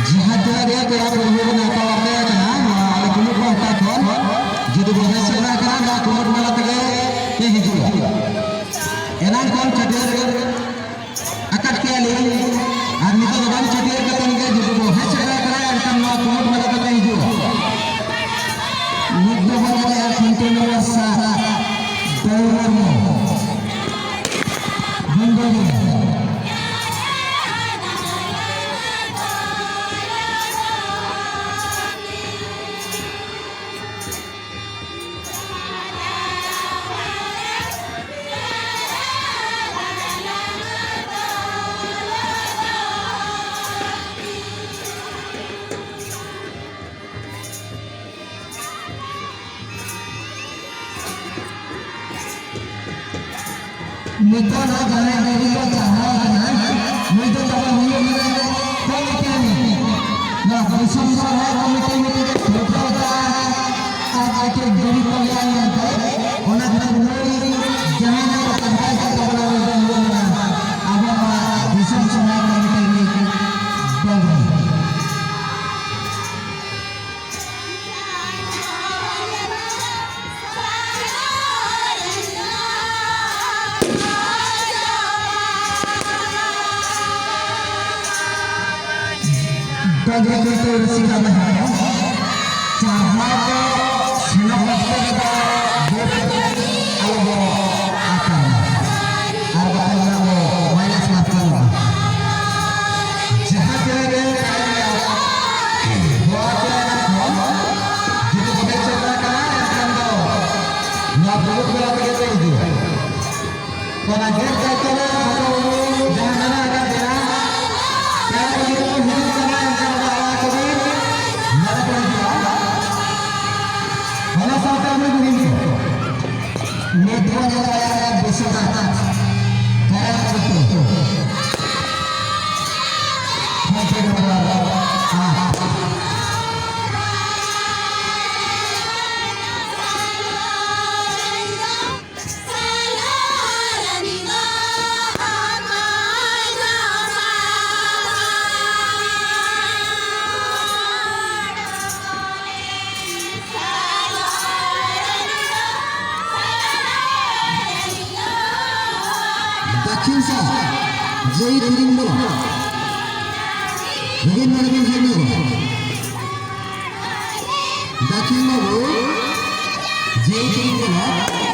jihad dia kira berhubungan atau apa ya kan? Ada kulit kota kan? Jadi boleh segera kan? Ada kulit malah tegak ini juga. Enak kan cadir akad kali. Ani tu kan cadir kata ni jadi boleh segera kan? Kan kulit malah tegak ini juga. Mudah boleh ya sinten wasa dalam bendera. Mita na gana dari baca mita coba hidup mereka komite ini. Nah, bersama komite ini beberapa ada jadi pilihan yang baik. Orang berdiri jangan terpakai kepada orang apa bisa semua komite ini bagus. Bagi kita bersihkan hati, cahaya sinar kita berarti Allah akan Allah minus masalah. Cahaya buat jadi kita ceritakan akan tahu. Nggak perlu berapa kita itu. Kalau kita kalau jangan ada dia. Kalau kita hidup Metro Jaya besok kayak betul. Kinsa, jadi tiring bola. Bagaimana begini? Dakin bola, jadi tiring bola.